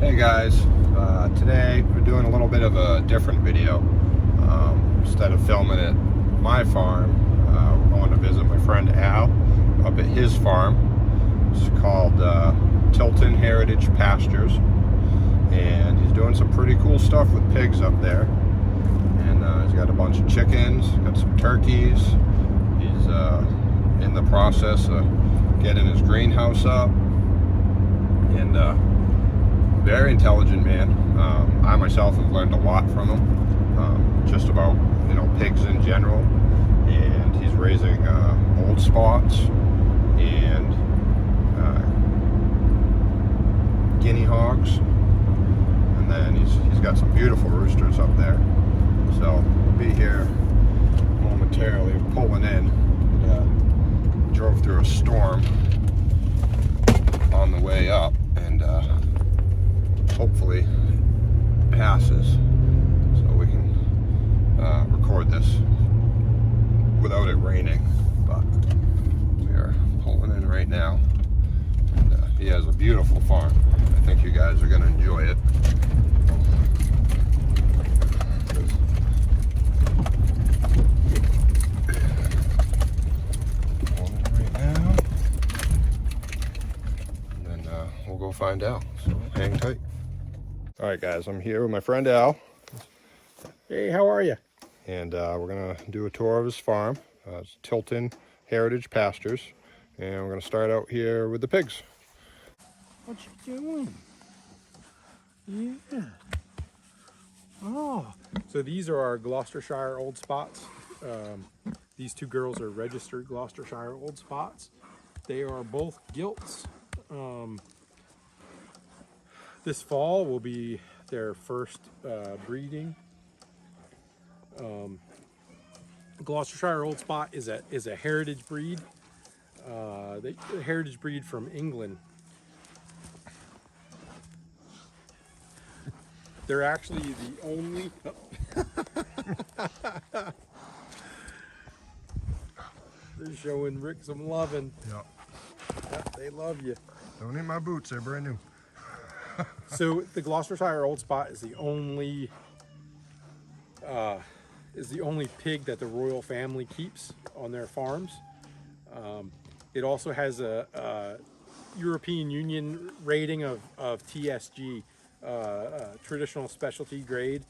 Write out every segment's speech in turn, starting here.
Hey guys, today we're doing a little bit of a different video. Instead of filming at my farm, we're going to visit my friend Al up at his farm. It's called Tilton Heritage Pastures, and he's doing some pretty cool stuff with pigs up there. And he's got a bunch of chickens, got some turkeys. He's in the process of getting his greenhouse up, and very intelligent man. I myself have learned a lot from him, just about pigs in general. And he's raising old spots and Guinea hogs, and then he's got some beautiful roosters up there. So we'll be here momentarily, pulling in. Drove through a storm on the way up, and hopefully passes so we can record this without it raining. But we are pulling in right now, and he has a beautiful farm. I think you guys are going to enjoy it. Pulling in right now, and then we'll go find out. So hang tight. All right, guys, I'm here with my friend Al. Hey, how are you? And we're gonna do a tour of his farm. It's Tilton Heritage Pastures, and we're gonna start out here with the pigs. What you doing? Yeah. Oh, so these are our Gloucestershire old spots. These two girls are registered Gloucestershire old spots. They are both gilts. This fall will be their first breeding. Gloucestershire Old Spot is a heritage breed. The heritage breed from England. They're actually the only. They're showing Rick some loving. Yep. Yep, they love you. Don't eat my boots; they're brand new. So the Gloucestershire Old Spot is the only pig that the royal family keeps on their farms. It also has a European Union rating of TSG, traditional specialty grade.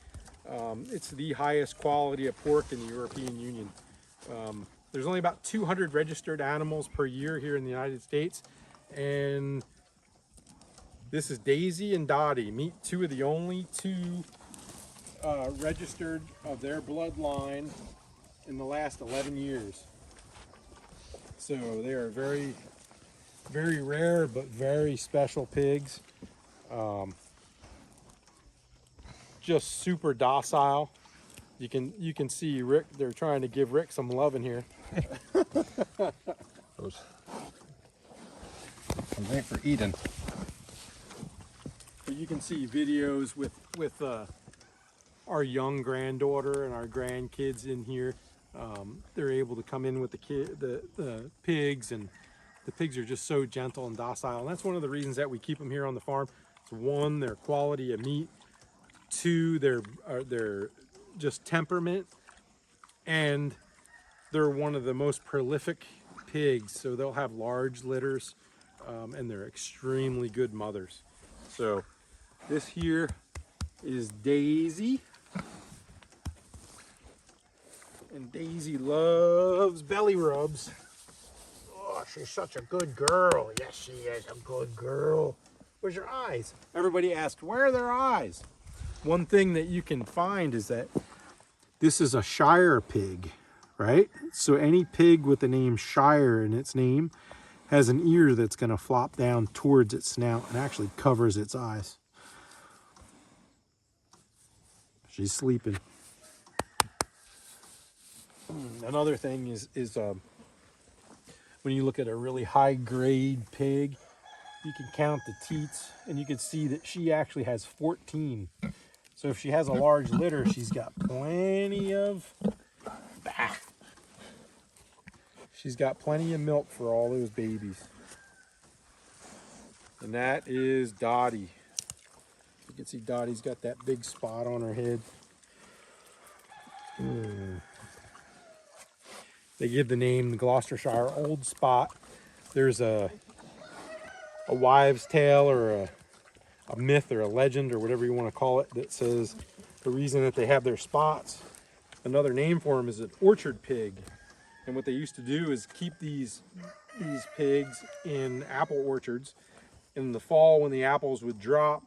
It's the highest quality of pork in the European Union. There's only about 200 registered animals per year here in the United States, and this is Daisy and Dottie. Meet two of the only two registered of their bloodline in the last 11 years. So they are very, very rare but very special pigs. Just super docile. You can see Rick. They're trying to give Rick some loving here. Those. I'm waiting for Eden. But you can see videos with our young granddaughter and our grandkids in here. They're able to come in with the pigs, and the pigs are just so gentle and docile. And that's one of the reasons that we keep them here on the farm. It's one, their quality of meat. Two, their just temperament, and they're one of the most prolific pigs. So they'll have large litters, and they're extremely good mothers. So this here is Daisy. And Daisy loves belly rubs. Oh, she's such a good girl. Yes, she is a good girl. Where's your eyes? Everybody asked, where are their eyes? One thing that you can find is that this is a Shire pig, right? So any pig with the name Shire in its name has an ear that's going to flop down towards its snout and actually covers its eyes. She's sleeping. Another thing is when you look at a really high grade pig, you can count the teats and you can see that she actually has 14. So if she has a large litter, she's got plenty of milk for all those babies. And that is Dottie. can see Dottie's got that big spot on her head. They give the name the Gloucestershire Old Spot. There's a wives' tale or a myth or a legend or whatever you want to call it that says the reason that they have their spots, another name for them, is an orchard pig. And what they used to do is keep these pigs in apple orchards. In the fall, when the apples would drop,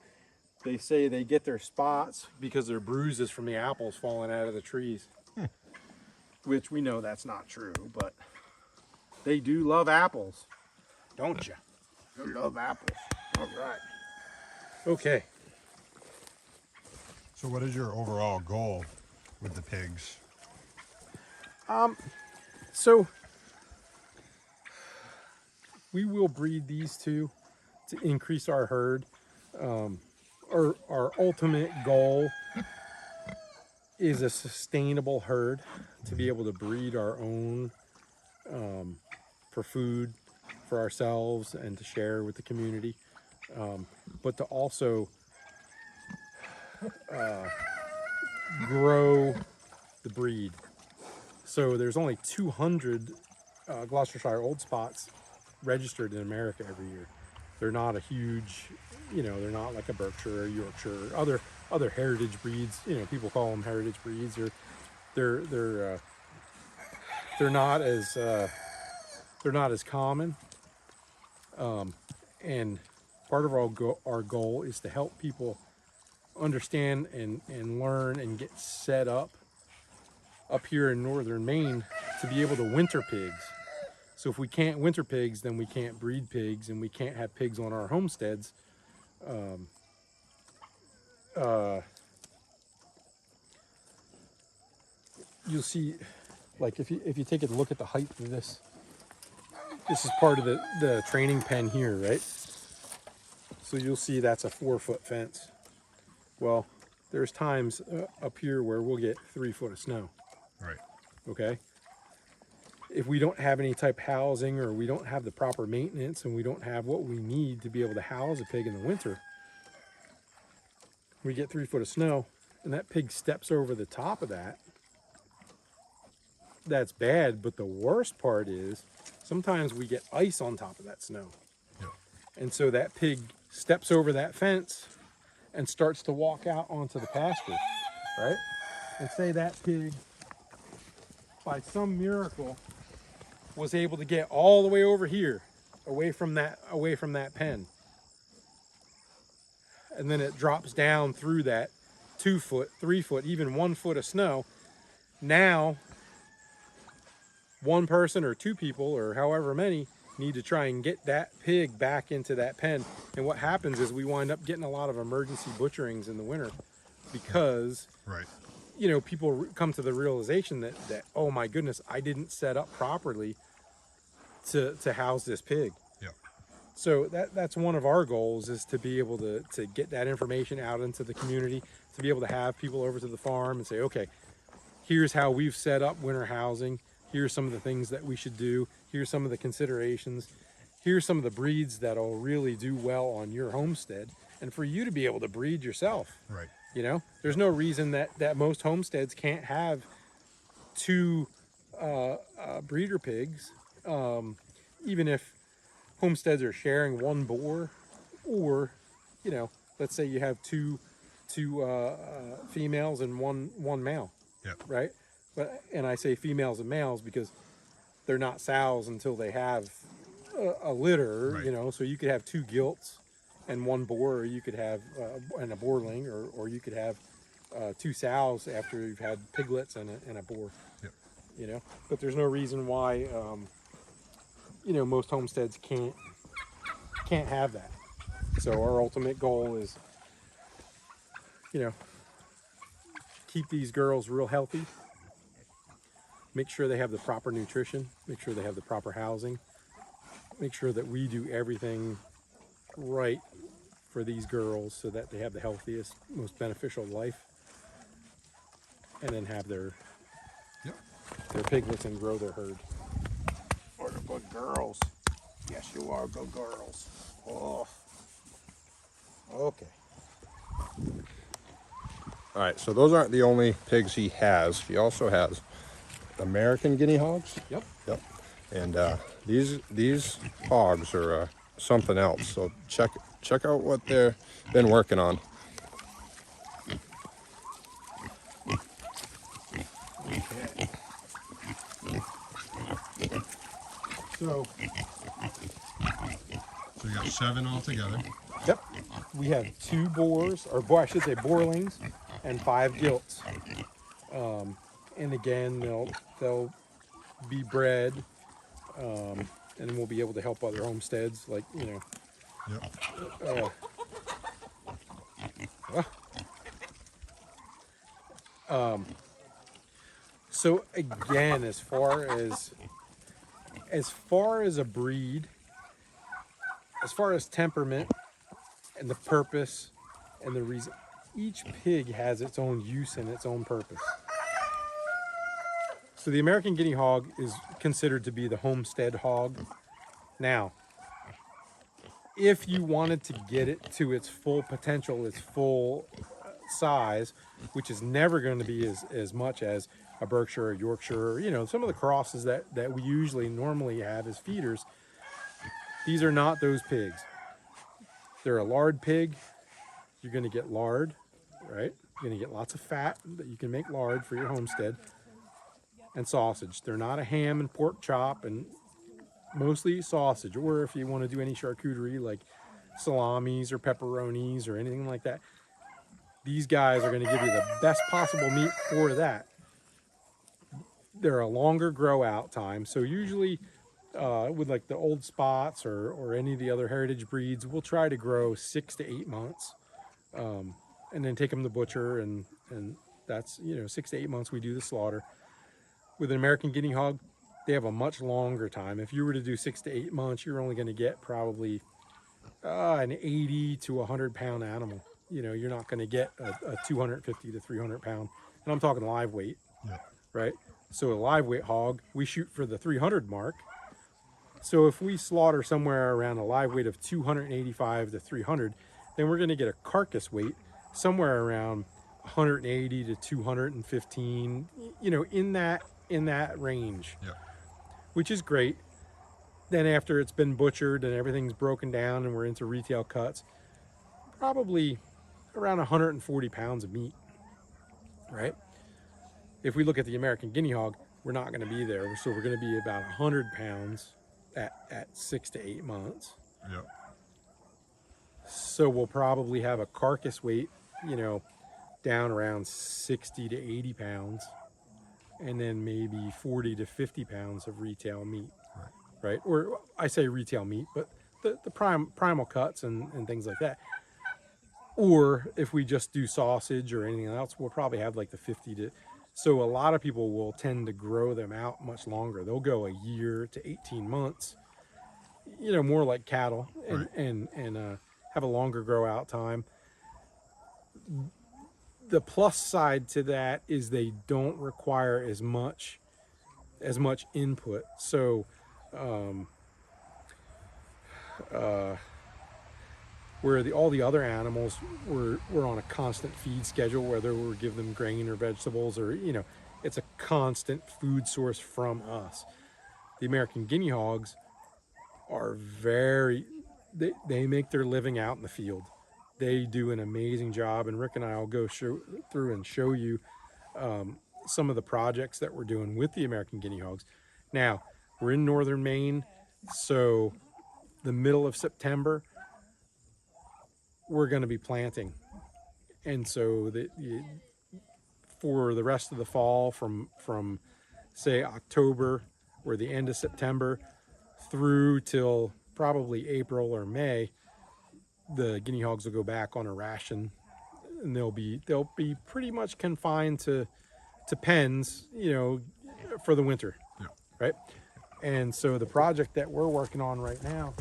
they say they get their spots because they're bruises from the apples falling out of the trees. Which we know that's not true, but they do love apples, don't you? They love apples. All right. Okay. So what is your overall goal with the pigs? So we will breed these two to increase our herd. Our ultimate goal is a sustainable herd, to be able to breed our own for food for ourselves and to share with the community, but to also grow the breed. So there's only 200 Gloucestershire Old Spots registered in America every year. They're not a huge, they're not like a Berkshire or Yorkshire or other heritage breeds. People call them heritage breeds, or they're not as common. And part of our goal is to help people understand and learn and get set up here in northern Maine to be able to winter pigs. So if we can't winter pigs, then we can't breed pigs, and we can't have pigs on our homesteads. You'll see, like if you take a look at the height of this is part of the training pen here, right? So you'll see that's a 4-foot fence. Well, there's times up here where we'll get 3 foot of snow. Right. Okay. If we don't have any type of housing, or we don't have the proper maintenance, and we don't have what we need to be able to house a pig in the winter, we get 3 foot of snow, and that pig steps over the top of that. That's bad, but the worst part is sometimes we get ice on top of that snow. Yeah. And so that pig steps over that fence and starts to walk out onto the pasture, right? And say that pig, by some miracle, was able to get all the way over here, away from that pen. And then it drops down through that 2 foot, 3 foot, even 1 foot of snow. Now, one person or two people, or however many, need to try and get that pig back into that pen. And what happens is we wind up getting a lot of emergency butcherings in the winter because, right, people come to the realization that oh my goodness, I didn't set up properly to house this pig. Yeah. So that's one of our goals, is to be able to get that information out into the community, to be able to have people over to the farm and say, okay, here's how we've set up winter housing. Here's some of the things that we should do. Here's some of the considerations. Here's some of the breeds that'll really do well on your homestead, and for you to be able to breed yourself. Right. There's no reason that most homesteads can't have 2 breeder pigs, even if homesteads are sharing 1 boar, or let's say you have two females and one male. Yeah. Right. And I say females and males because they're not sows until they have a litter. Right. So you could have 2 gilts and 1 boar, or you could have and a boarling, or you could have 2 sows after you've had piglets and a boar. Yep. But there's no reason why most homesteads can't have that. So our ultimate goal is keep these girls real healthy, make sure they have the proper nutrition, make sure they have the proper housing, make sure that we do everything right for these girls so that they have the healthiest, most beneficial life, and then have their piglets and grow their herd. Or the good girls. Yes, you are good girls. Oh. Okay. All right, so those aren't the only pigs he has. He also has American guinea hogs. Yep. Yep. And these hogs are something else. So check out what they've been working on. Okay. So we got 7 altogether. yep, we have 2 boars, or I should say boarlings, and 5 gilts. And again, they'll be bred, and then we'll be able to help other homesteads, like, you know. Yep. So again, as far as a breed, as far as temperament and the purpose and the reason, each pig has its own use and its own purpose. So the American guinea hog is considered to be the homestead hog. Now, if you wanted to get it to its full potential, its full size, which is never going to be as much as a Berkshire or Yorkshire, or, you know, some of the crosses that we usually normally have as feeders, these are not those pigs. They're a lard pig. You're going to get lard, right? You're going to get lots of fat that you can make lard for your homestead, and sausage. They're not a ham and pork chop, and mostly sausage. Or if you want to do any charcuterie like salamis or pepperonis or anything like that, these guys are going to give you the best possible meat for that. They're a longer grow out time. So usually with like the old spots or any of the other heritage breeds, we'll try to grow 6 to 8 months, and then take them to butcher, and that's, you know, 6 to 8 months we do the slaughter. With an American guinea hog, they have a much longer time. If you were to do 6 to 8 months, you're only going to get probably an 80 to 100 pound animal. You know, you're not going to get a 250 to 300 pound, and I'm talking live weight. Yeah. Right? So a live weight hog, we shoot for the 300 mark. So if we slaughter somewhere around a live weight of 285 to 300, then we're going to get a carcass weight somewhere around 180 to 215, you know, in that range. Yeah. Which is great. Then after it's been butchered and everything's broken down and we're into retail cuts, probably around 140 pounds of meat, right? If we look at the American guinea hog, we're not going to be there. So we're going to be about 100 pounds at 6 to 8 months. Yep. So we'll probably have a carcass weight, you know, down around 60 to 80 pounds, and then maybe 40 to 50 pounds of retail meat, right? Or I say retail meat, but the primal cuts and things like that. Or if we just do sausage or anything else, we'll probably have like the 50 to... So a lot of people will tend to grow them out much longer. They'll go a year to 18 months, you know, more like cattle, and have a longer grow out time. The plus side to that is they don't require as much input. So where all the other animals were on a constant feed schedule, whether we're giving them grain or vegetables, or, you know, it's a constant food source from us. The American guinea hogs are they make their living out in the field. They do an amazing job, and Rick and I will go through and show you some of the projects that we're doing with the American guinea hogs. Now, we're in northern Maine, so the middle of September, we're going to be planting. And so for the rest of the fall, from say October or the end of September through till probably April or May, the guinea hogs will go back on a ration, and they'll be pretty much confined to pens, you know, for the winter. Yeah. Right? And so the project that we're working on right now,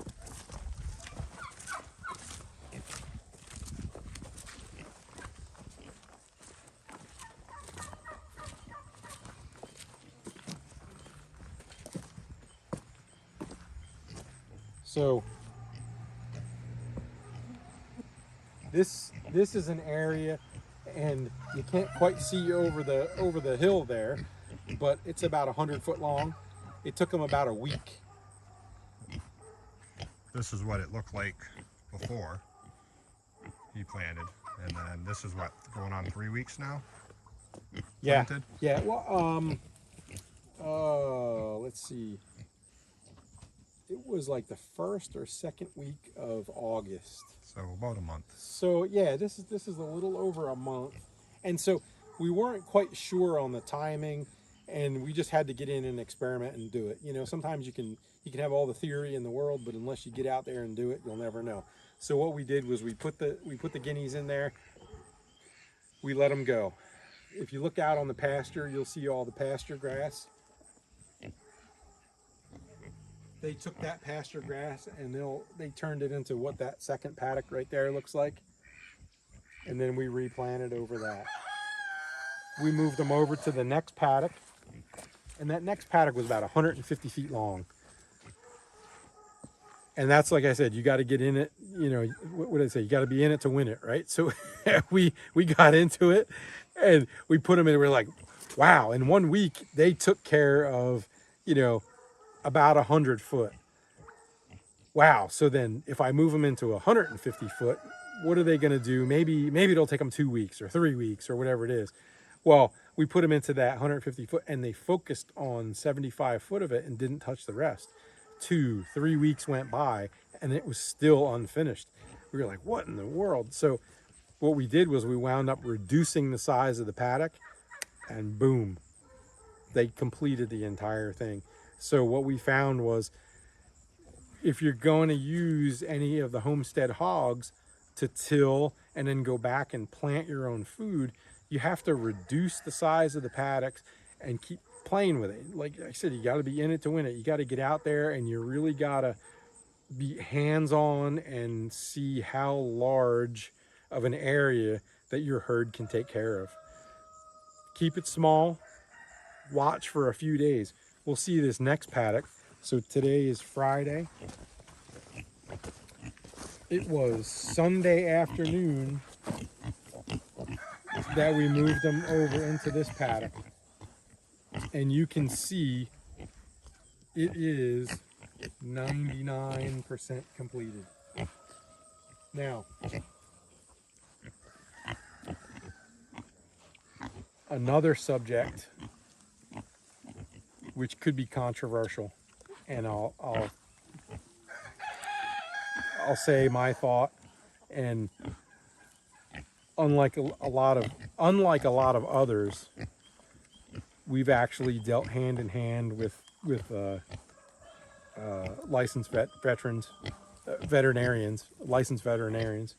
so This is an area, and you can't quite see over the hill there, but it's about 100 foot long. It took them about a week. This is what it looked like before he planted, and then this is what, going on 3 weeks now? Yeah. Planted? Yeah. Well, let's see. It was like the first or second week of August. So about a month. So yeah, this is a little over a month, and so we weren't quite sure on the timing, and we just had to get in and experiment and do it. You know, sometimes you can have all the theory in the world, but unless you get out there and do it, you'll never know. So what we did was we put the guineas in there. We let them go. If you look out on the pasture, you'll see all the pasture grass. They took that pasture grass and they turned it into what that second paddock right there looks like. And then we replanted over that. We moved them over to the next paddock, and that next paddock was about 150 feet long. And that's, like I said, you got to get in it. You know, what did I say? You got to be in it to win it, right? So we got into it, and we put them in. We're like, wow! In 1 week, they took care of, you know, about 100 foot. Wow! So then, if I move them into 150 foot, what are they going to do? Maybe it'll take them 2 weeks or 3 weeks or whatever it is. Well, we put them into that 150 foot, and they focused on 75 foot of it and didn't touch the rest. 2, 3 weeks went by, and it was still unfinished. We were like, what in the world? So what we did was we wound up reducing the size of the paddock, and boom, they completed the entire thing. So what we found was, if you're going to use any of the homestead hogs to till and then go back and plant your own food, you have to reduce the size of the paddocks and keep playing with it. Like I said, you got to be in it to win it. You got to get out there, and you really got to be hands-on and see how large of an area that your herd can take care of. Keep it small. Watch for a few days. We'll see this next paddock. So today is Friday. It was Sunday afternoon that we moved them over into this paddock. And you can see it is 99% completed. Now, another subject which could be controversial, and I'll say my thought. And unlike a lot of others, we've actually dealt hand in hand with licensed licensed veterinarians,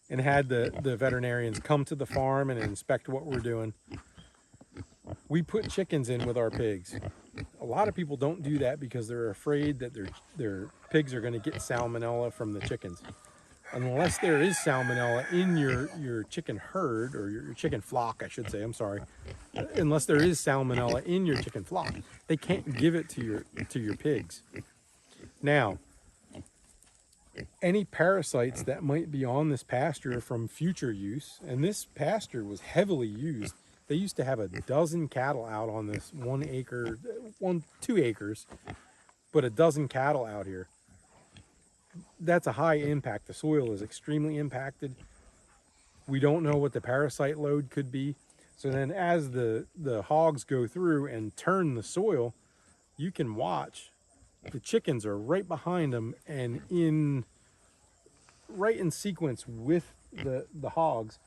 and had the veterinarians come to the farm and inspect what we're doing. We put chickens in with our pigs. A lot of people don't do that because they're afraid that their pigs are going to get salmonella from the chickens. Unless there is salmonella in your chicken herd, or your chicken flock, I should say, I'm sorry. Unless there is salmonella in your chicken flock, they can't give it to your pigs. Now, any parasites that might be on this pasture from future use, and this pasture was heavily used. They used to have a dozen cattle out on this 2 acres, but a dozen cattle out here. That's a high impact. The soil is extremely impacted. We don't know what the parasite load could be. So then as the hogs go through and turn the soil, you can watch. The chickens are right behind them and right in sequence with the hogs,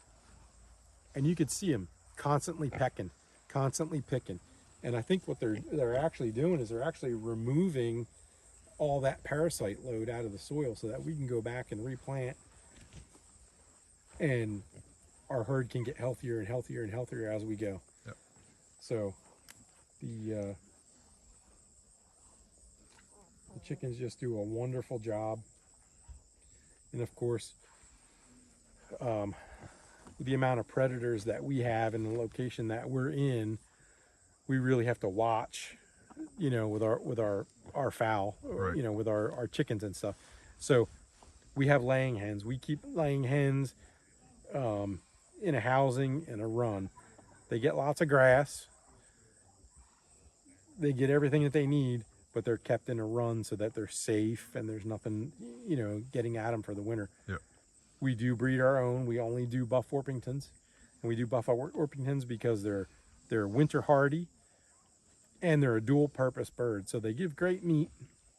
and you could see them constantly pecking, constantly picking. And I think what they're actually doing is they're actually removing all that parasite load out of the soil so that we can go back and replant, and our herd can get healthier and healthier and healthier as we go. Yep. So the chickens just do a wonderful job. And of course, the amount of predators that we have in the location that we're in, we really have to watch, you know, with our fowl, or, right, you know, with our chickens and stuff. So We have laying hens. We keep laying hens in a housing and a run. They get lots of grass. They get everything that they need, but they're kept in a run so that they're safe and there's nothing, getting at them for the winter. Yep. We do breed our own. We only do buff Orpingtons, and we do buff Orpingtons because they're winter hardy and they're a dual purpose bird. So they give great meat.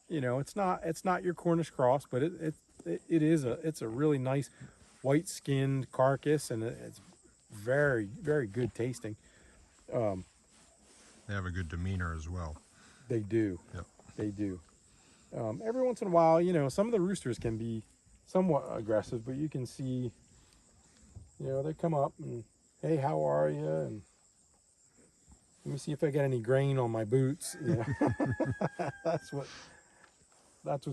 It's not your Cornish cross, but it's a really nice white skinned carcass, and it's very, very good tasting. They have a good demeanor as well. They do. Yep. They do. Every once in a while, some of the roosters can be somewhat aggressive, but you can see, they come up and, hey, how are you? And let me see if I got any grain on my boots. That's what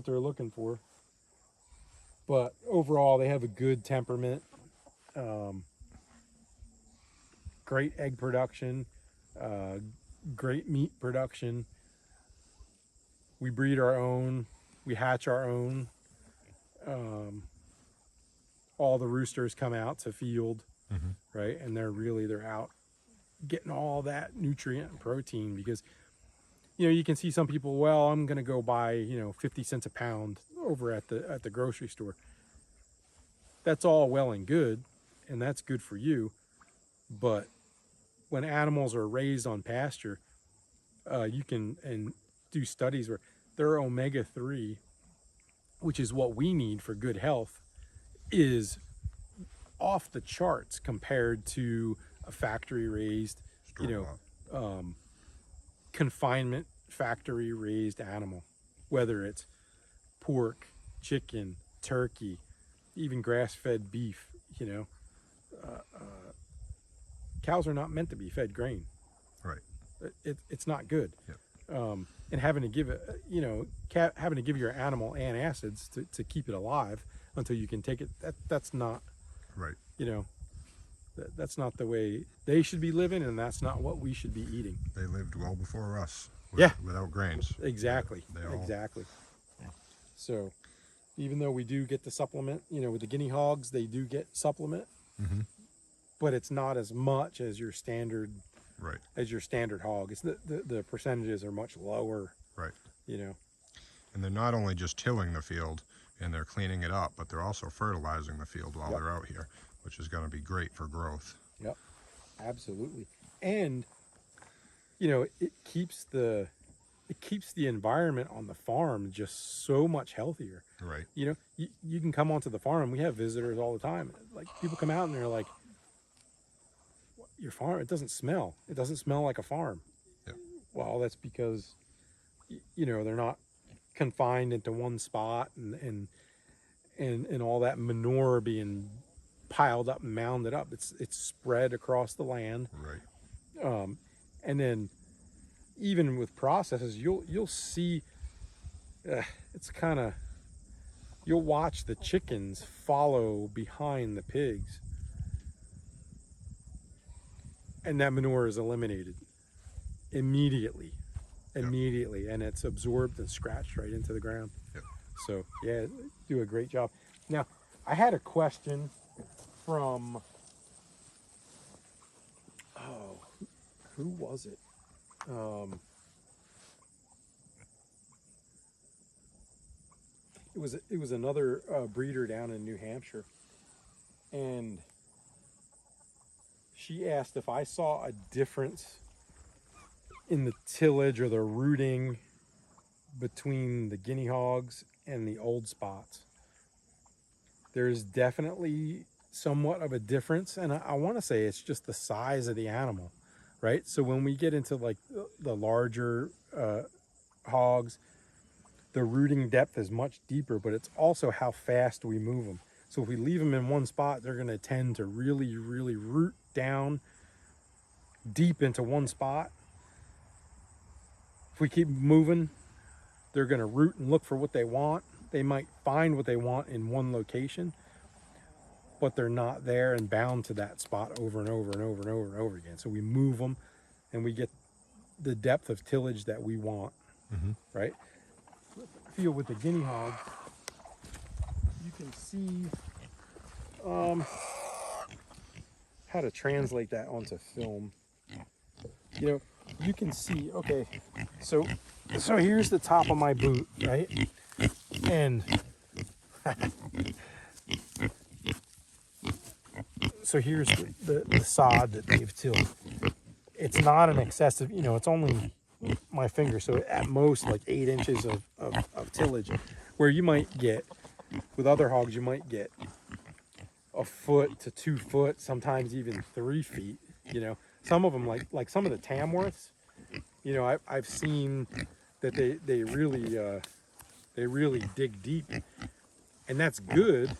they're looking for. But overall, they have a good temperament. Great egg production. Great meat production. We breed our own. We hatch our own. All the roosters come out to field, right? And they're out getting all that nutrient and protein, because you can see some people, well, I'm gonna go buy 50 cents a pound over at the grocery store. That's all well and good, and that's good for you, but when animals are raised on pasture, you can do studies where their omega-3, which is what we need for good health, is off the charts compared to a factory raised, confinement factory raised animal, whether it's pork, chicken, turkey, even grass-fed beef. Cows are not meant to be fed grain. Right. It's not good. Yep. And having to give it, having to give your animal antacids to keep it alive until you can take it, that's not right. That's not the way they should be living, and that's not what we should be eating. They lived well before us. Without grains. Exactly. Exactly. So, even though we do get the supplement, with the guinea hogs, they do get supplement, but it's not as much as your standard. Right. As your standard hog. It's the percentages are much lower. Right. And they're not only just tilling the field and they're cleaning it up, but they're also fertilizing the field while they're out here, which is going to be great for growth. Yep. Absolutely. And it keeps the environment on the farm just so much healthier. Right. You can come onto the farm. We have visitors all the time. Like, people come out and they're like, your farm, it doesn't smell like a farm. Yep. Well, that's because they're not confined into one spot, and all that manure being piled up and mounded up. It's spread across the land. Right. And then even with processes, you'll see, it's kind of, you'll watch the chickens follow behind the pigs, and that manure is eliminated immediately, and it's absorbed and scratched right into the ground. Yep. So yeah, do a great job. Now, I had a question from, who was it? It was another breeder down in New Hampshire, and she asked if I saw a difference in the tillage or the rooting between the guinea hogs and the old spots. There's definitely somewhat of a difference, and I want to say it's just the size of the animal, right? So when we get into like the larger hogs, the rooting depth is much deeper, but it's also how fast we move them. So if we leave them in one spot, they're going to tend to really, really root down deep into one spot. If we keep moving, they're going to root and look for what they want. They might find what they want in one location, but they're not there and bound to that spot over and over and over and over and over again. So we move them and we get the depth of tillage that we want, right? Feel with the guinea hog, you can see how to translate that onto film. You know, you can see, okay, so here's the top of my boot, right? And so here's the sod that they've tilled. It's not an excessive, you know, it's only my finger, so at most like 8 inches of tillage, where you might get, with other hogs, you might get a foot to 2 foot, sometimes even 3 feet. You know, some of them, like some of the Tamworths, you know, I've seen that they really dig deep, and that's good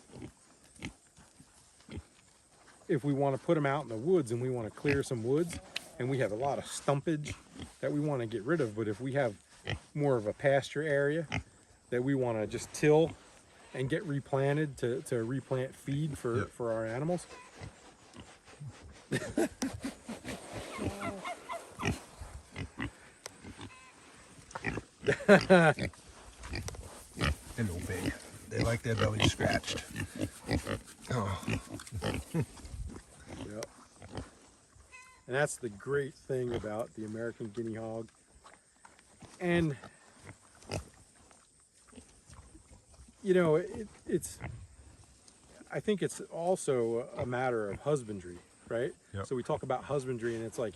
if we want to put them out in the woods and we want to clear some woods and we have a lot of stumpage that we want to get rid of. But if we have more of a pasture area that we want to just till and get replanted to replant feed for our animals. Hello, pig. They like their bellies scratched. Oh. Yep. And that's the great thing about the American Guinea hog. And you know, I think it's also a matter of husbandry, right? Yep. So we talk about husbandry, and it's like,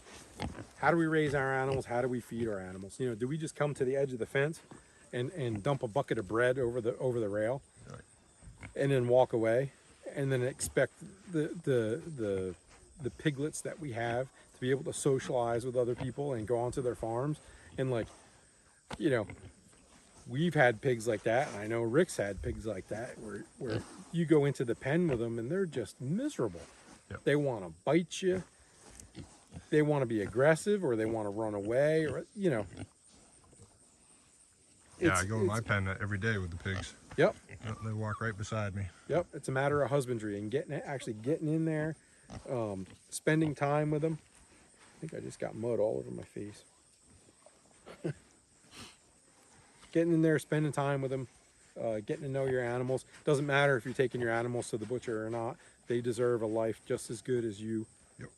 how do we raise our animals? How do we feed our animals? You know, do we just come to the edge of the fence and dump a bucket of bread over the rail, Right, and then walk away, and then expect the piglets that we have to be able to socialize with other people and go onto their farms? And like, you know, we've had pigs like that, and I know Rick's had pigs like that, where you go into the pen with them and they're just miserable. Yep. They want to bite you, they want to be aggressive, or they want to run away, or, you know. Yeah, I go in my pen every day with the pigs. Yep. They walk right beside me. Yep. It's a matter of husbandry and actually getting in there, spending time with them. I think I just got mud all over my face. Getting in there, spending time with them, getting to know your animals. Doesn't matter if you're taking your animals to the butcher or not. They deserve a life just as good as you. Yep.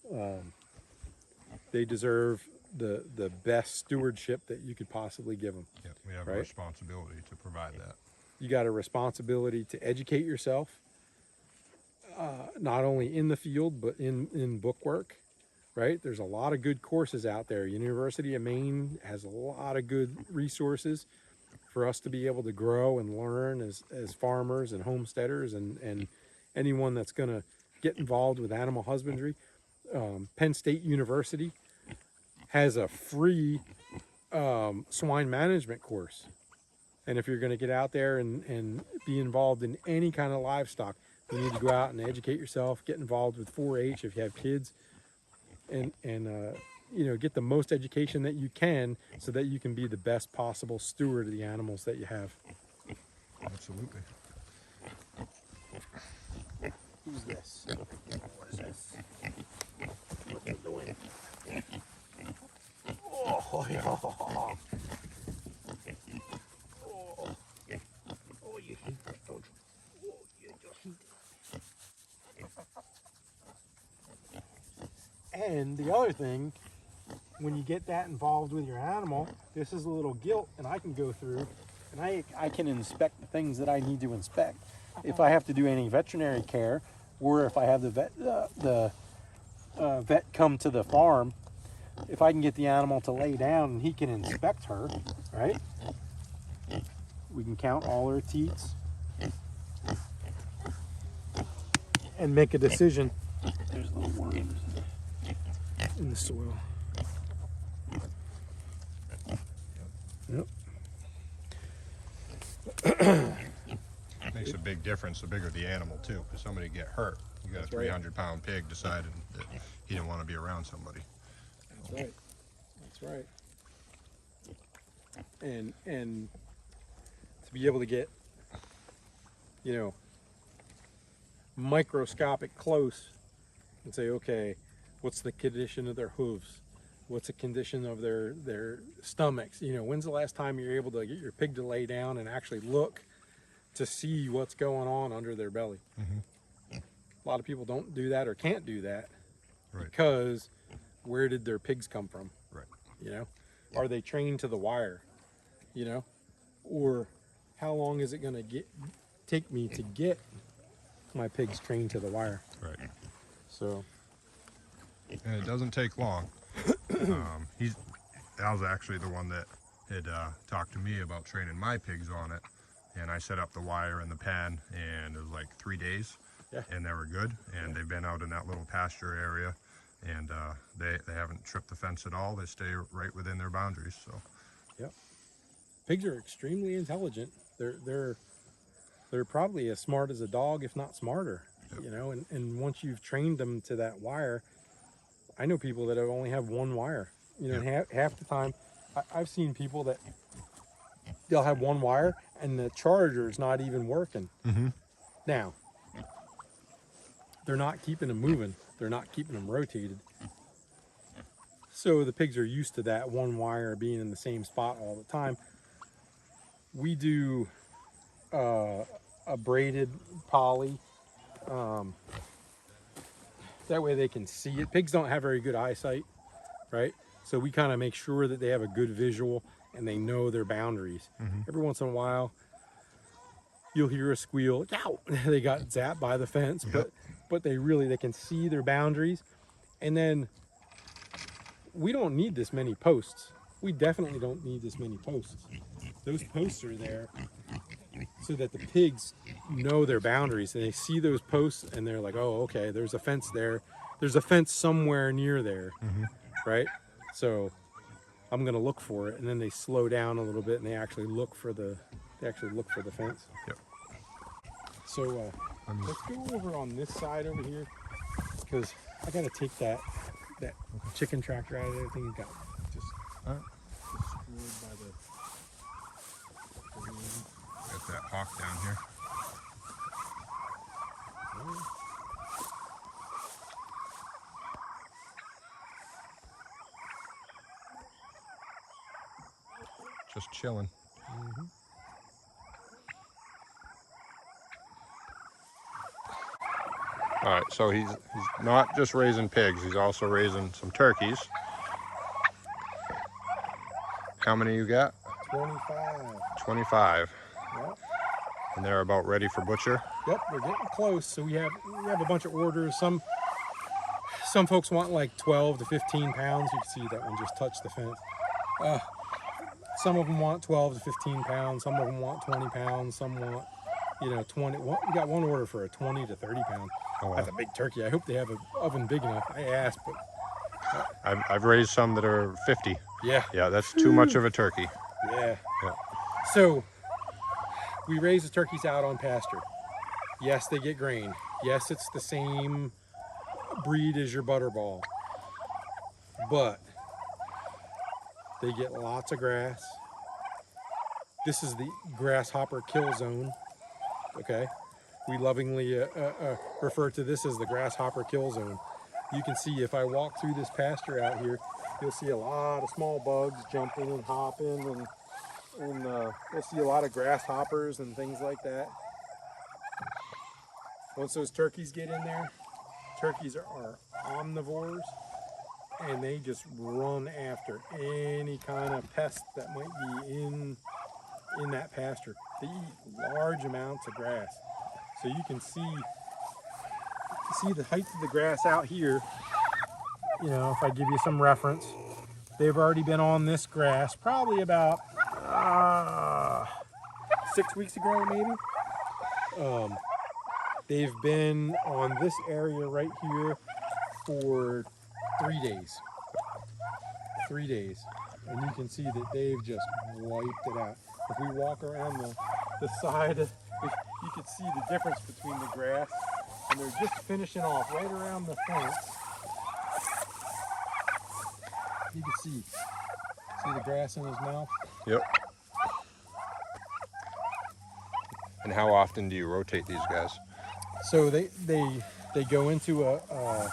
They deserve the best stewardship that you could possibly give them. Yep. We have right? a responsibility to provide that. You got a responsibility to educate yourself, not only in the field, but in bookwork, right? There's a lot of good courses out there. University of Maine has a lot of good resources for us to be able to grow and learn as farmers and homesteaders and anyone that's going to get involved with animal husbandry. Penn State University has a free swine management course. And if you're going to get out there and be involved in any kind of livestock, you need to go out and educate yourself, get involved with 4-H if you have kids, and you know, get the most education that you can so that you can be the best possible steward of the animals that you have. Absolutely. Who's this? What is this? What's it doing? Oh, yeah. Oh, you hate that, don't you? Oh, you just hate it. And the other thing, when you get that involved with your animal, this is a little gilt, and I can go through and I can inspect the things that I need to inspect. If I have to do any veterinary care, or if I have the vet come to the farm, if I can get the animal to lay down and he can inspect her, right? We can count all her teats and make a decision. There's little worms in the soil. Yep. Makes a big difference the bigger the animal too, because somebody get hurt. You got a 300-pound pig decided that he didn't want to be around somebody. That's right. That's right. And to be able to get, you know, microscopic close and say, okay, what's the condition of their hooves? What's the condition of their stomachs? You know, when's the last time you're able to get your pig to lay down and actually look to see what's going on under their belly. A lot of people don't do that or can't do that because where did their pigs come from? You know, are they trained to the wire? You know, or how long is it going to take me to get my pigs trained to the wire? So, and it doesn't take long. Al's actually the one that had talked to me about training my pigs on it, and I set up the wire in the pen, and it was like 3 days, and they were good, and they've been out in that little pasture area, and they haven't tripped the fence at all. They stay right within their boundaries. So, pigs are extremely intelligent. They're probably as smart as a dog, if not smarter. You know, and once you've trained them to that wire, I know people that only have one wire. You know, half the time, I've seen people that they'll have one wire and the charger's not even working. Now, they're not keeping them moving. They're not keeping them rotated. So the pigs are used to that one wire being in the same spot all the time. We do a braided poly. That way they can see it. Pigs don't have very good eyesight, right? So we kind of make sure that they have a good visual and they know their boundaries. Every once in a while, you'll hear a squeal. Yow! They got zapped by the fence, but they can see their boundaries. And then we don't need this many posts. We definitely don't need this many posts. Those posts are there so that the pigs know their boundaries, and they see those posts and they're like, oh, okay, there's a fence there. There's a fence somewhere near there, right? So I'm gonna look for it, and then they slow down a little bit and they actually look for the fence. So let's go over on this side over here, because I gotta take that chicken tractor out of there. I think it got just destroyed by the got that hawk down here. Just chilling. All right, so he's not just raising pigs, he's also raising some turkeys. How many you got? 25. 25. Yep. And they're about ready for butcher? Yep, we're getting close. So we have a bunch of orders. Some folks want like 12 to 15 pounds. You can see that one just touched the fence. Some of them want 12 to 15 pounds. Some of them want 20 pounds. Some want, 20. We got one order for a 20 to 30 pound. Oh, wow. That's a big turkey. I hope they have an oven big enough. I asked, but I've raised some that are 50. Yeah, that's too much of a turkey. Yeah. So we raise the turkeys out on pasture. Yes, they get grain. Yes, it's the same breed as your butterball, but they get lots of grass. This is the grasshopper kill zone. Okay, we lovingly refer to this as the grasshopper kill zone. You can see if I walk through this pasture out here, you'll see a lot of small bugs jumping and hopping, and you'll see a lot of grasshoppers and things like that. Once those turkeys get in there, turkeys are omnivores, and they just run after any kind of pest that might be in that pasture. They eat large amounts of grass. So you can see the height of the grass out here. If I give you some reference, they've already been on this grass probably about 6 weeks ago, maybe. They've been on this area right here for 3 days. 3 days. And you can see that they've just wiped it out. If we walk around the side, you can see the difference between the grass, and they're just finishing off right around the fence. You can see the grass in his mouth? Yep. And how often do you rotate these guys? So they go into a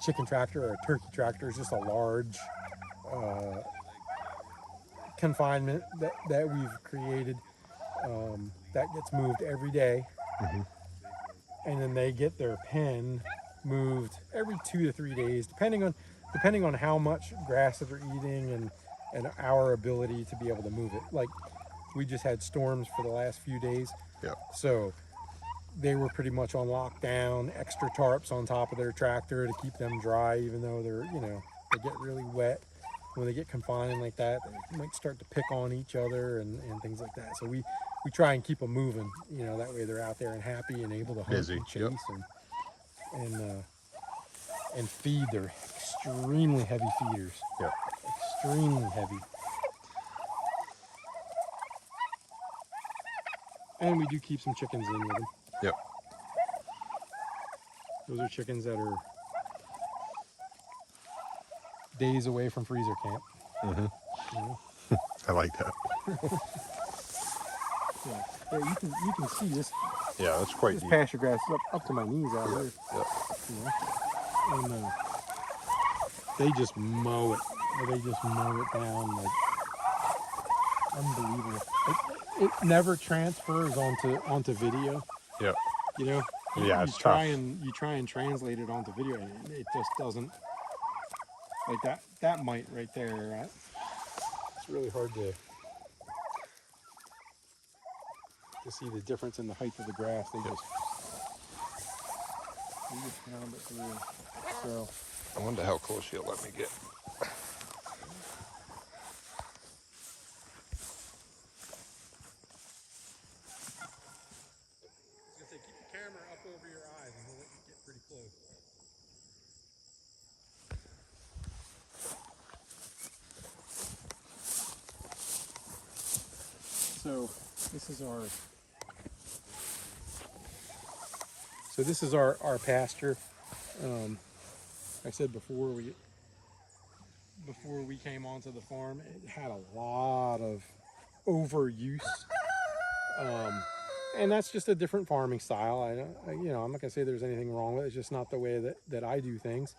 chicken tractor or a turkey tractor. It's just a large confinement that we've created. that gets moved every day. And then they get their pen moved every 2 to 3 days, depending on how much grass that they're eating and our ability to be able to move it. Like, we just had storms for the last few days. Yep. So they were pretty much on lockdown, extra tarps on top of their tractor to keep them dry, even though they're, they get really wet. When they get confined like that, they might start to pick on each other and things like that. So we try and keep them moving, that way they're out there and happy and able to hunt Busy. and chase and feed. They're extremely heavy feeders. Yep. Extremely heavy. And we do keep some chickens in with them. Yep. Those are chickens that are days away from freezer camp. I like that. Yeah, you can see this. Yeah, that's quite This deep. pasture grass is up to my knees out here. Yep. And they just mow it. They just mow it down like unbelievable. It never transfers onto video. Yep. Yeah, It's tough. you try and translate it onto video, and it just doesn't. Like that mite right there, right? It's really hard to see the difference in the height of the grass. They just pound it through. So I wonder how close she'll let me get. keep the camera up over your eyes and we'll let you get pretty close. So this is our pasture. I said before we came onto the farm, it had a lot of overuse, and that's just a different farming style. I'm not gonna say there's anything wrong with it. It's just not the way that I do things.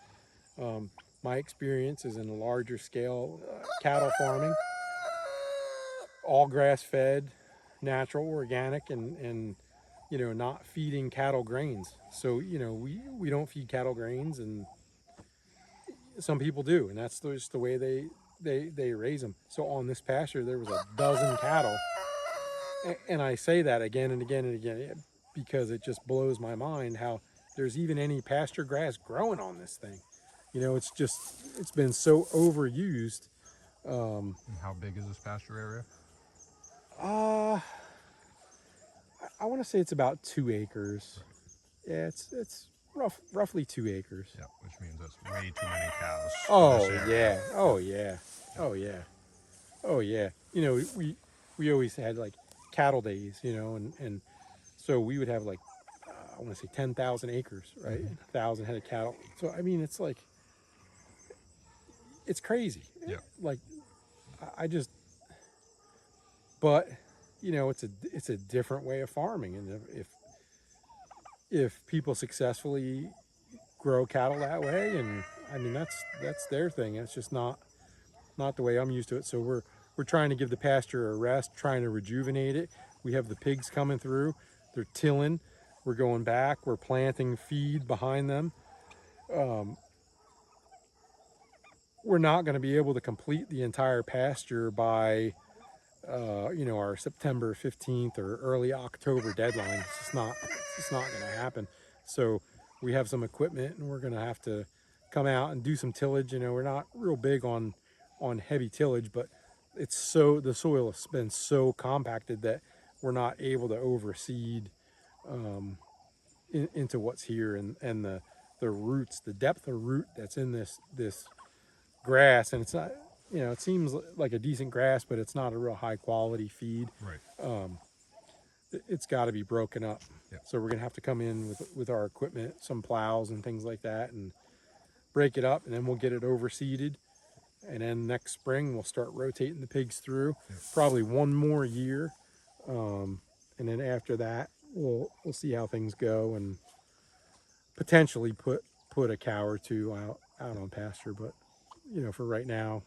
My experience is in larger scale cattle farming, all grass fed, natural, organic, and not feeding cattle grains. So we don't feed cattle grains, and some people do, and that's just the way they raise them. So on this pasture there was a dozen cattle, and I say that again and again and again because it just blows my mind how there's even any pasture grass growing on this thing. It's been so overused. And how big is this pasture area? I want to say it's about 2 acres. Yeah, it's roughly 2 acres. Yeah, which means that's way too many cows. Oh yeah. Oh yeah. Oh yeah. Oh yeah. We always had like cattle days, and so we would have like I want to say 10,000 acres, right? 1,000 head of cattle. So I mean, it's like it's crazy. Yeah. Like but it's a different way of farming, and if people successfully grow cattle that way, and I mean that's their thing. It's just not the way I'm used to it. So we're trying to give the pasture a rest, trying to rejuvenate it. We have the pigs coming through. They're tilling. We're going back. We're planting feed behind them. We're not going to be able to complete the entire pasture by our September 15th or early October deadline. It's just not going to happen. So we have some equipment, and we're going to have to come out and do some tillage. We're not real big on heavy tillage, but the soil has been so compacted that we're not able to overseed into what's here, and the roots, the depth of root that's in this grass, and it's not, it seems like a decent grass, but it's not a real high quality feed. Right. It's got to be broken up. Yep. So we're gonna have to come in with our equipment, some plows and things like that, and break it up, and then we'll get it overseeded, and then next spring we'll start rotating the pigs through. Yep. Probably one more year, and then after that we'll see how things go, and potentially put a cow or two out on pasture. But for right now,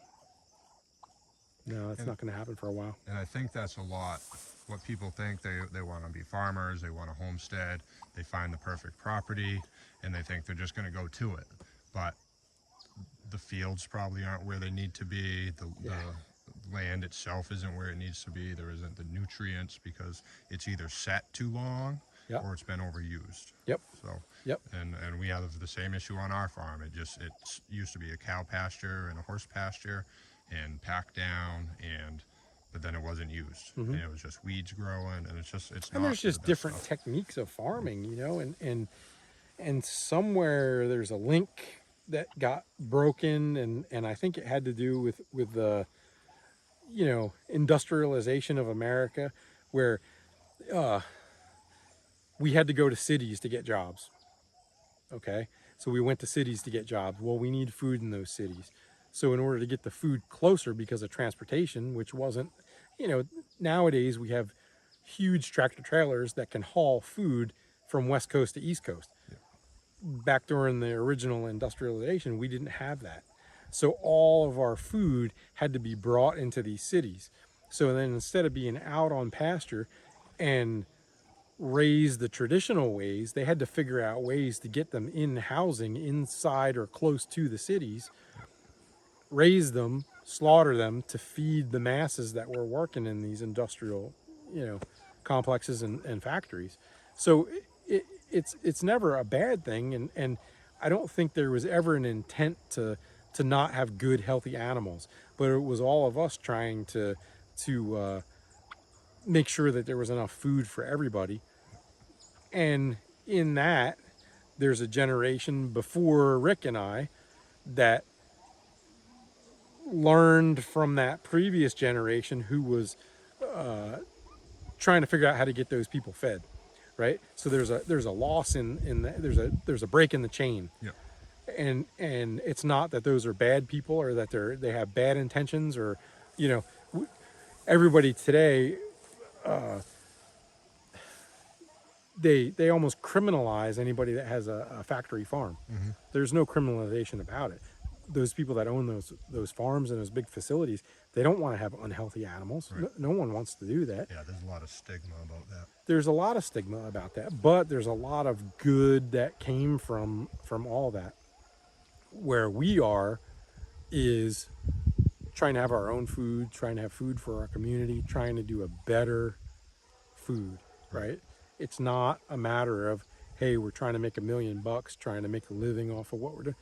No, it's not going to happen for a while. And I think that's a lot what people think. They want to be farmers, they want a homestead, they find the perfect property, and they think they're just going to go to it. But the fields probably aren't where they need to be. The land itself isn't where it needs to be. There isn't the nutrients because it's either set too long or it's been overused. Yep. So Yep. and we have the same issue on our farm. It used to be a cow pasture and a horse pasture and packed down, but then it wasn't used, and it was just weeds growing, and And there's just different techniques of farming, you know, and somewhere there's a link that got broken, and I think it had to do with the, you know, industrialization of America, where we had to go to cities to get jobs. Okay, so we went to cities to get jobs. Well, we need food in those cities. So in order to get the food closer because of transportation, which wasn't, you know, nowadays we have huge tractor trailers that can haul food from West Coast to East Coast. Yeah. Back during the original industrialization, we didn't have that. So all of our food had to be brought into these cities. So then instead of being out on pasture and raise the traditional ways, they had to figure out ways to get them in housing inside or close to the cities, raise them, slaughter them to feed the masses that were working in these industrial, you know, complexes and factories. So it's never a bad thing, and I don't think there was ever an intent to not have good, healthy animals, but it was all of us trying to make sure that there was enough food for everybody. And in that, there's a generation before Rick and I that learned from that previous generation who was trying to figure out how to get those people fed, right? So there's a loss in there's a break in the chain. Yeah. And it's not that those are bad people or that they have bad intentions, or, you know, everybody today they almost criminalize anybody that has a factory farm. There's no criminalization about it. Those people that own those farms and those big facilities, they don't want to have unhealthy animals. Right. No one wants to do that. Yeah, there's a lot of stigma about that. There's a lot of stigma about that, but there's a lot of good that came from all that. Where we are is trying to have our own food, trying to have food for our community, trying to do a better food, right? It's not a matter of, hey, we're trying to make $1 million, trying to make a living off of what we're doing.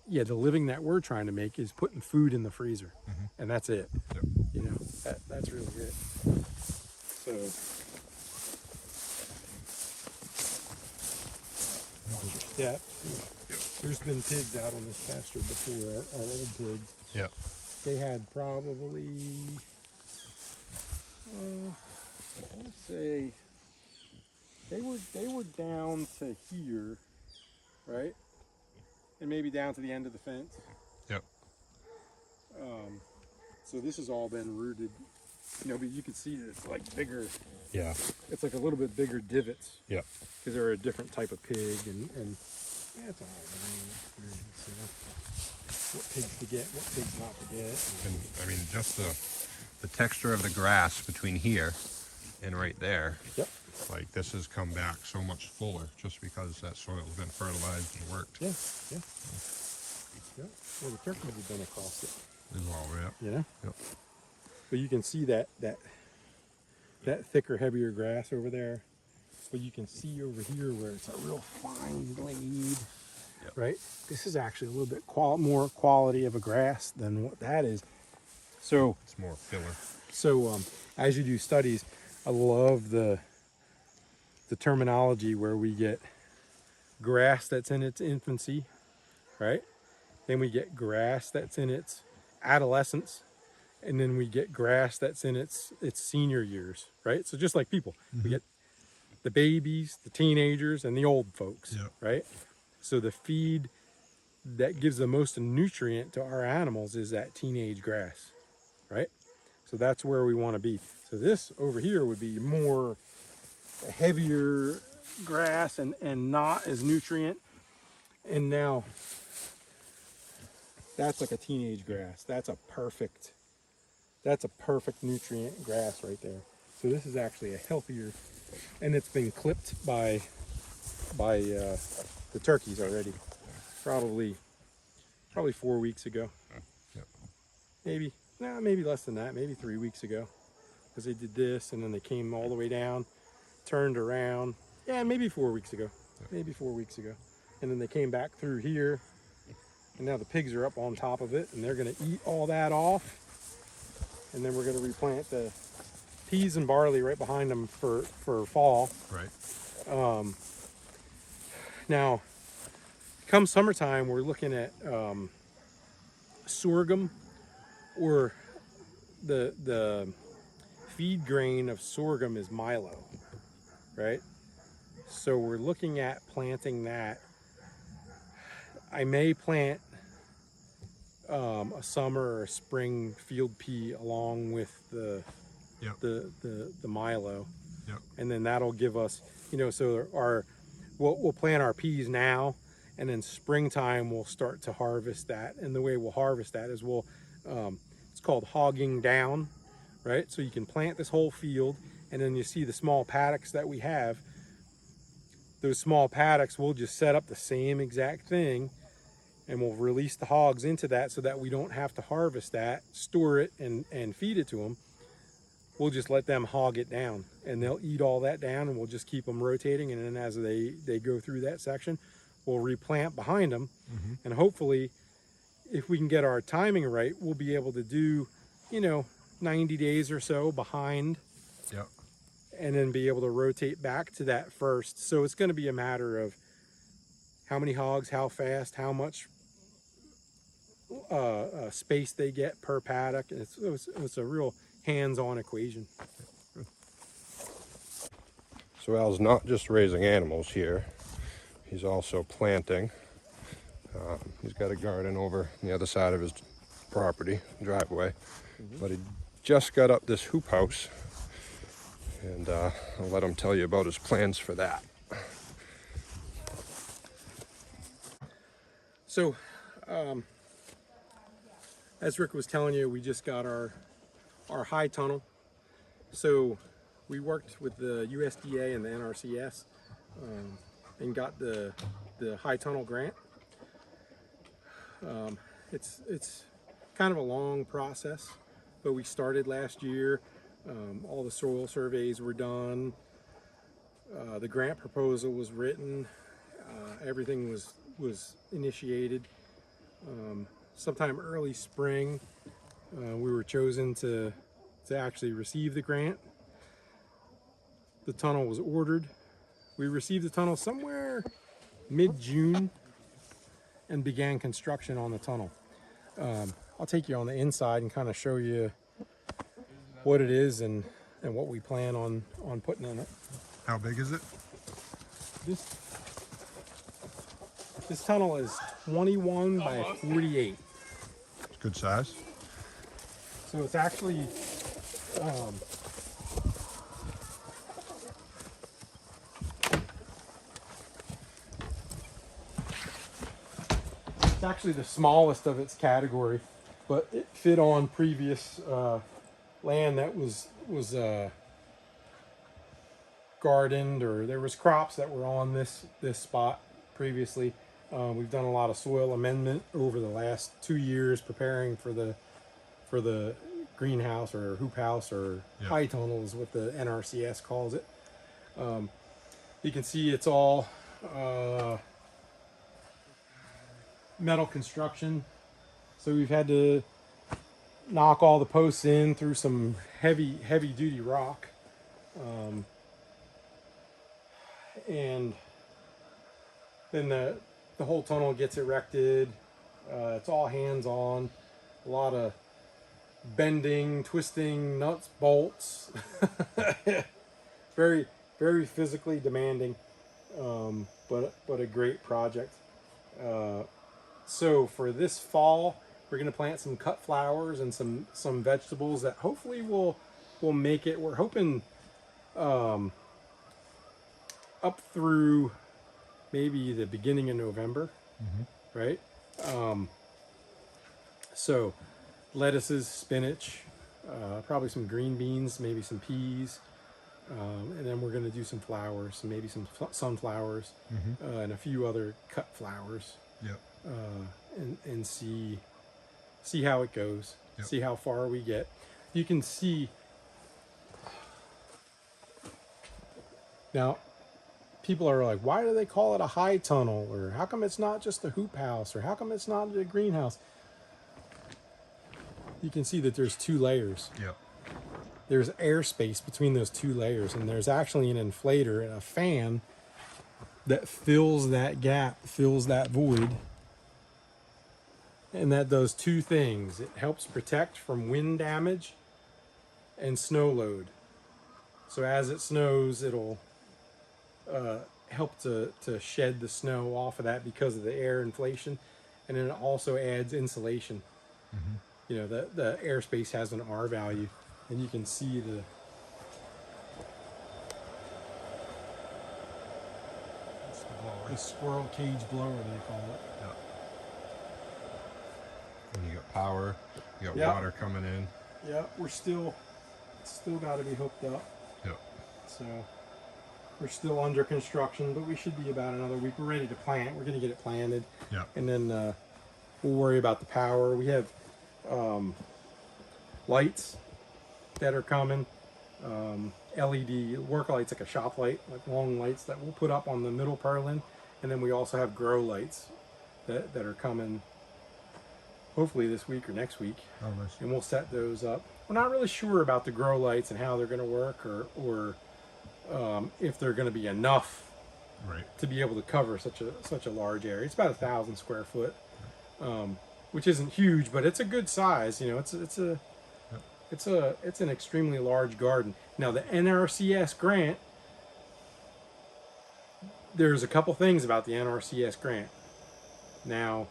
Yeah, the living that we're trying to make is putting food in the freezer, and that's it. Yep. You know, that's really it. So yeah, there's been pigs out on this pasture before, our old pigs. Yep. They had probably, let's say, they were down to here, right? And maybe down to the end of the fence. Yep. So this has all been rooted, you know, but you can see that it's like bigger. Yeah. It's like a little bit bigger divots. Yep. Because they're a different type of pig, and yeah, it's all right. So what pigs to get, what pigs not to get. And I mean, just the texture of the grass between here and right there. Yep. Like, this has come back so much fuller just because that soil's been fertilized and worked. Yeah, yeah. Yeah. Well, the turkeys have been across it. As well, yeah. You know? Yep. But you can see that thicker, heavier grass over there. But you can see over here where it's a real fine blade, right? This is actually a little bit more quality of a grass than what that is. So it's more filler. So as you do studies, I love the terminology where we get grass that's in its infancy, right? Then we get grass that's in its adolescence, and then we get grass that's in its senior years, right? So just like people, we get the babies, the teenagers, and the old folks, right? So the feed that gives the most nutrient to our animals is that teenage grass, right? So that's where we want to be. So this over here would be more heavier grass and not as nutrient. And now that's like a teenage grass. That's That's a perfect nutrient grass right there. So this is actually a healthier, and it's been clipped by the turkeys already. Probably 4 weeks ago. Yep. Maybe less than that, maybe 3 weeks ago. Because they did this and then they came all the way down, turned around. Yeah, maybe 4 weeks ago. Maybe 4 weeks ago. And then they came back through here. And now the pigs are up on top of it and they're gonna eat all that off. And then we're gonna replant the peas and barley right behind them for fall. Right. Now, come summertime, we're looking at sorghum, or the feed grain of sorghum is milo, right? So we're looking at planting that. I may plant a summer or a spring field pea along with the milo. Yep. And then that'll give us, so we'll plant our peas now, and then springtime we'll start to harvest that. And the way we'll harvest that is it's called hogging down, right? So you can plant this whole field, and then you see the small paddocks that we have. Those small paddocks, we'll just set up the same exact thing, and we'll release the hogs into that so that we don't have to harvest that, store it, and feed it to them. We'll just let them hog it down, and they'll eat all that down, and we'll just keep them rotating. And then as they go through that section, we'll replant behind them. Mm-hmm. And hopefully, if we can get our timing right, we'll be able to do, 90 days or so behind. Yep. And then be able to rotate back to that first. So it's going to be a matter of how many hogs, how fast, how much space they get per paddock. It's a real hands-on equation. So Al's not just raising animals here, he's also planting. He's got a garden over on the other side of his property, driveway. Mm-hmm. But he just got up this hoop house, and I'll let him tell you about his plans for that. So, as Rick was telling you, we just got our high tunnel. So we worked with the USDA and the Nrcs and got the high tunnel grant. It's kind of a long process, but we started last year. All the soil surveys were done. The grant proposal was written. Everything was initiated. Sometime early spring, we were chosen to actually receive the grant. The tunnel was ordered. We received the tunnel somewhere mid-June and began construction on the tunnel. I'll take you on the inside and kind of show you what it is and what we plan on putting in it. How big is it? This tunnel is 21 by 48. It's good size. So it's actually the smallest of its category, but it fit on previous land that was gardened, or there was crops that were on this spot previously. We've done a lot of soil amendment over the last 2 years, preparing for the greenhouse or hoop house, or high tunnel is what the NRCS calls it. You can see it's all metal construction, so we've had to knock all the posts in through some heavy duty rock, and then the whole tunnel gets erected. It's all hands-on, a lot of bending, twisting, nuts, bolts. Very, very physically demanding, but a great project. So for this fall, we're going to plant some cut flowers and some vegetables that hopefully will make it. We're hoping up through maybe the beginning of November, right? So lettuces, spinach, probably some green beans, maybe some peas, and then we're going to do some flowers, maybe some sunflowers, and a few other cut flowers. Yep. And see how it goes. Yep. See how far we get. You can see now. People are like, why do they call it a high tunnel? Or how come it's not just a hoop house? Or how come it's not a greenhouse? You can see that there's 2 layers. Yep. There's airspace between those 2 layers, and there's actually an inflator and a fan that fills that gap, fills that void. And that does 2 things. It helps protect from wind damage and snow load. So as it snows, it'll help to shed the snow off of that because of the air inflation, and then it also adds insulation. You know, the airspace has an R value, and you can see the squirrel cage blower, they call it. Yep. And you got power, you got water coming in. Yeah, it's still got to be hooked up. Yep. So we're still under construction, but we should be about another week. We're ready to plant. We're going to get it planted. Yeah. And then we'll worry about the power. We have lights that are coming. LED work lights, like a shop light, like long lights that we'll put up on the middle purlin. And then we also have grow lights that are coming hopefully this week or next week. Oh, nice. And we'll set those up. We're not really sure about the grow lights and how they're going to work, or if they're going to be enough to be able to cover such a large area. It's about 1,000 square foot, which isn't huge, but it's a good size. You know, it's an extremely large garden. Now the NRCS grant, there's a couple things about the NRCS grant. Now,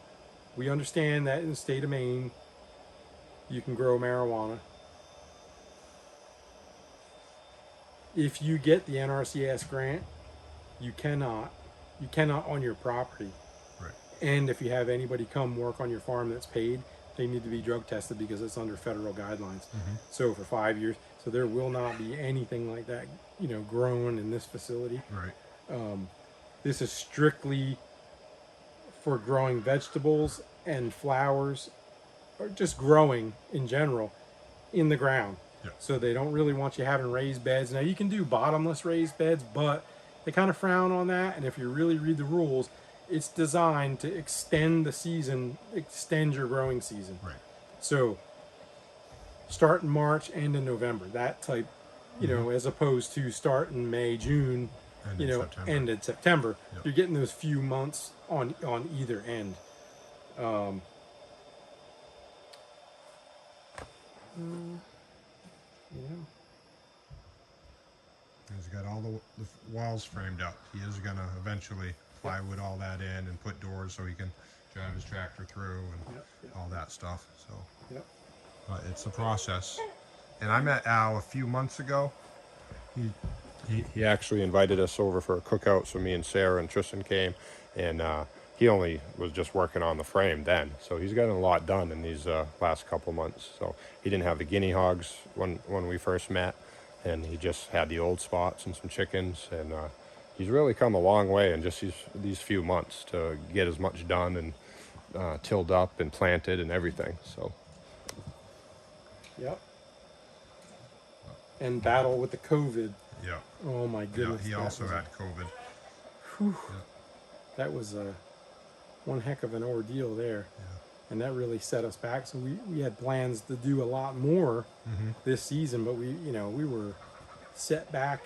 we understand that in the state of Maine, you can grow marijuana. If you get the NRCS grant, you cannot on your property. Right. And if you have anybody come work on your farm that's paid, they need to be drug tested because it's under federal guidelines. So for 5 years, so there will not be anything like that, you know, grown in this facility. Right. This is strictly for growing vegetables and flowers, or just growing in general in the ground. Yeah. So they don't really want you having raised beds. Now you can do bottomless raised beds, but they kind of frown on that. And if you really read the rules, it's designed to extend the season, extend your growing season. Right. So start in March, end in November, that type, you know, as opposed to start in May, June, end in September. Yep. You're getting those few months on either end. He's got all the walls framed up. He is going to eventually plywood all that in and put doors so he can drive his tractor through and all that stuff. So it's a process. And I met Al a few months ago. He actually invited us over for a cookout, so me and Sarah and Tristan came, and he only was just working on the frame then. So he's gotten a lot done in these last couple months. So he didn't have the guinea hogs when we first met, and he just had the old spots and some chickens, and he's really come a long way in just these few months to get as much done and tilled up and planted and everything. So. Yep. And battle with the COVID. Yeah. Oh my goodness. Yeah, he also had COVID. Whew. Yeah. That was one heck of an ordeal there. Yeah. And that really set us back. So we had plans to do a lot more this season, but we were set back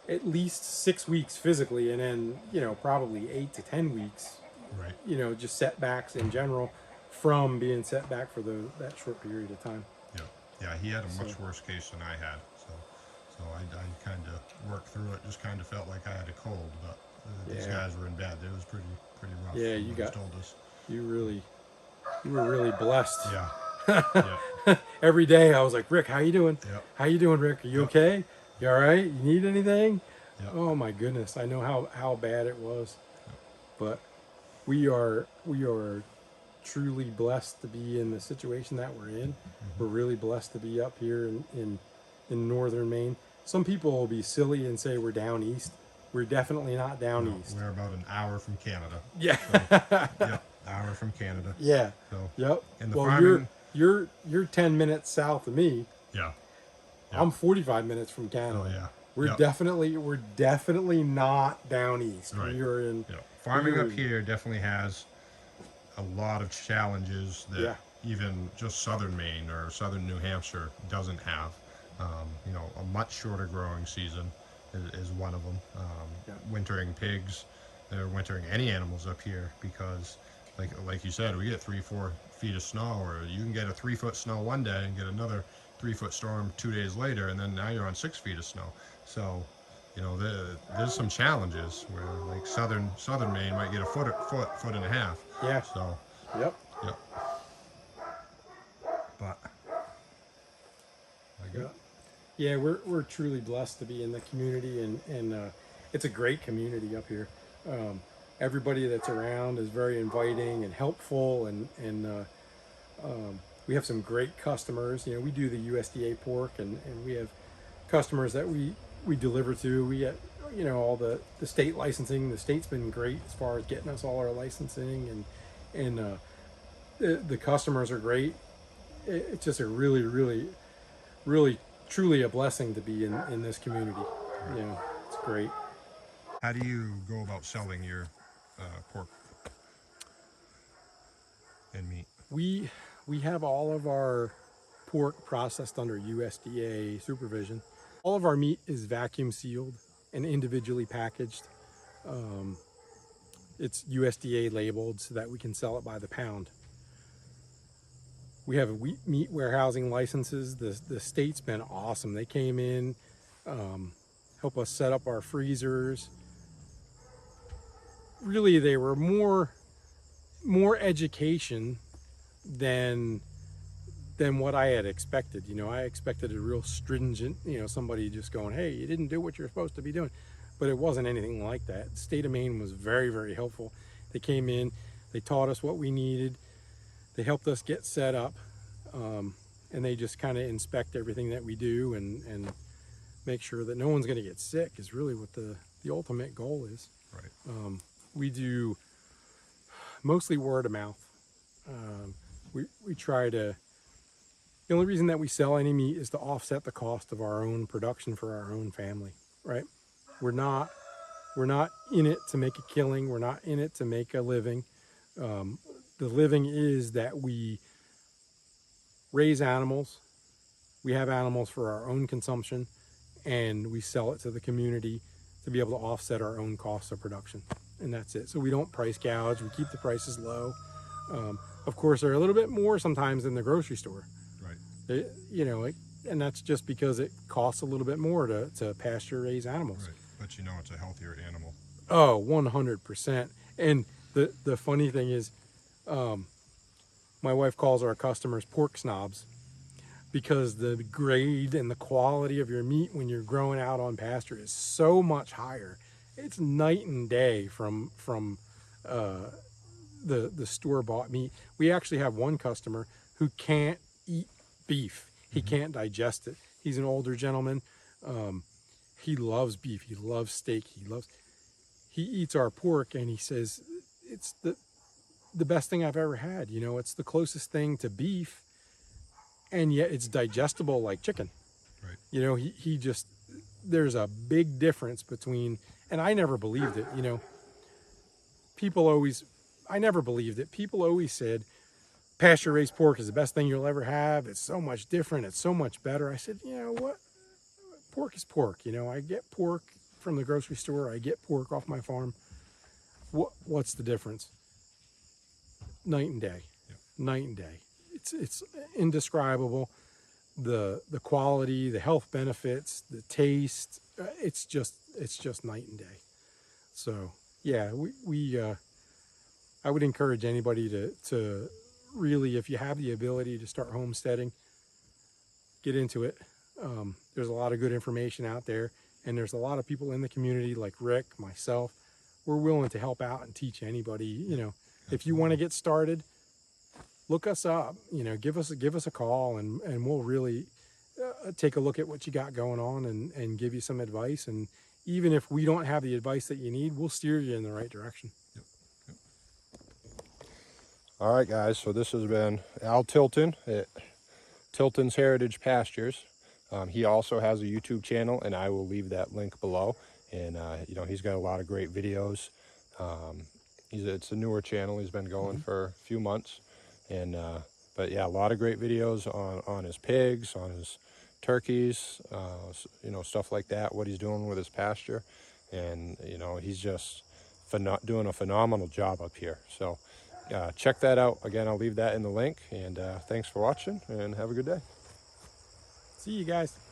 at least 6 weeks physically, and then, probably 8 to 10 weeks, right? Just setbacks in general from being set back for that short period of time. Yeah. Yeah. He had a much worse case than I had. So I kind of worked through it. Just kind of felt like I had a cold, but these guys were in bed. It was pretty rough. Yeah, you told us. You were really blessed. Yeah. Yeah. Every day I was like, Rick, how you doing? Yep. How you doing, Rick? Are you okay? You all right? You need anything? Yep. Oh my goodness, I know how bad it was. Yep. But we are truly blessed to be in the situation that we're in. We're really blessed to be up here in northern Maine. Some people will be silly and say we're down east. We're definitely not down No, east. we're about an hour from Canada. Yeah. So, yep, hour from Canada. Yeah. So, Yep. in the Well, farming, you're 10 minutes south of me. yeah. I'm 45 minutes from Canada. Oh yeah. We're Yep. definitely not down east. Right. You're in. Yeah. Farming you're- up here definitely has a lot of challenges that Yeah. even just southern Maine or southern New Hampshire doesn't have. You know, a much shorter growing season is one of them. Yeah. Wintering pigs, they're wintering any animals up here because, like you said, we get 3-4 feet of snow, or you can get a 3-foot snow one day and get another 3-foot storm 2 days later, and then now you're on 6 feet of snow. So, you know, there's some challenges where like southern Maine might get a foot and a half. Yeah. So, Yep. yep. But I Yeah. got Yeah, we're truly blessed to be in the community, and it's a great community up here. Everybody that's around is very inviting and helpful, and we have some great customers. You know, we do the USDA pork, and we have customers that we deliver to. We get, you know, all the state licensing. The state's been great as far as getting us all our licensing, and the customers are great. It's just a really truly a blessing to be in this community. You know, it's great. How do you go about selling your pork and meat? We have all of our pork processed under USDA supervision. All of our meat is vacuum sealed and individually packaged. It's USDA labeled so that we can sell it by the pound. We have meat warehousing licenses. The state's been awesome. They came in, help us set up our freezers. Really, they were more education than what I had expected. You know, I expected a real stringent, you know, somebody just going, hey, you didn't do what you're supposed to be doing. But it wasn't anything like that. The state of Maine was very helpful. They came in, they taught us what we needed. They helped us get set up, and they just kind of inspect everything that we do and make sure that no one's going to get sick is really what the ultimate goal is. Right. We do mostly word of mouth. We try to, the only reason that we sell any meat is to offset the cost of our own production for our own family, right? We're not in it to make a killing. We're not in it to make a living. The living is that we raise animals, we have animals for our own consumption, and we sell it to the community to be able to offset our own costs of production. And that's it. So we don't price gouge, we keep the prices low. Of course, they're a little bit more sometimes than the grocery store. Right. You know, and that's just because it costs a little bit more to pasture raise animals. Right. But you know it's a healthier animal. Oh, 100%. And the funny thing is, my wife calls our customers pork snobs because the grade and the quality of your meat when you're growing out on pasture is so much higher. It's night and day from the store-bought meat. We actually have one customer who can't eat beef. He can't digest it. He's an older gentleman. He loves beef. He loves steak. He eats our pork, and he says it's the best thing I've ever had. You know, it's the closest thing to beef, and yet it's digestible like chicken. Right. You know, he just, there's a big difference between, and I never believed it. You know, I never believed it. People always said pasture raised pork is the best thing you'll ever have. It's so much different. It's so much better. I said, you know what? Pork is pork. You know, I get pork from the grocery store. I get pork off my farm. What's the difference? Night and day. Yep. Night and day. It's indescribable. The quality, the health benefits, the taste. It's just night and day. So yeah, I would encourage anybody to really, if you have the ability to start homesteading, get into it. There's a lot of good information out there, and there's a lot of people in the community like Rick, myself. We're willing to help out and teach anybody. You know, if you want to get started, look us up. You know, give us a call, and we'll really take a look at what you got going on and give you some advice. And even if we don't have the advice that you need, we'll steer you in the right direction. All right, guys, so this has been Al Tilton at Tilton's Heritage Pastures. He also has a YouTube channel, and I will leave that link below. And you know, he's got a lot of great videos. It's a newer channel. He's been going for a few months, and but yeah, a lot of great videos on his pigs, on his turkeys, you know, stuff like that. What he's doing with his pasture, and you know, he's just doing a phenomenal job up here. So check that out. Again, I'll leave that in the link. And thanks for watching, and have a good day. See you guys.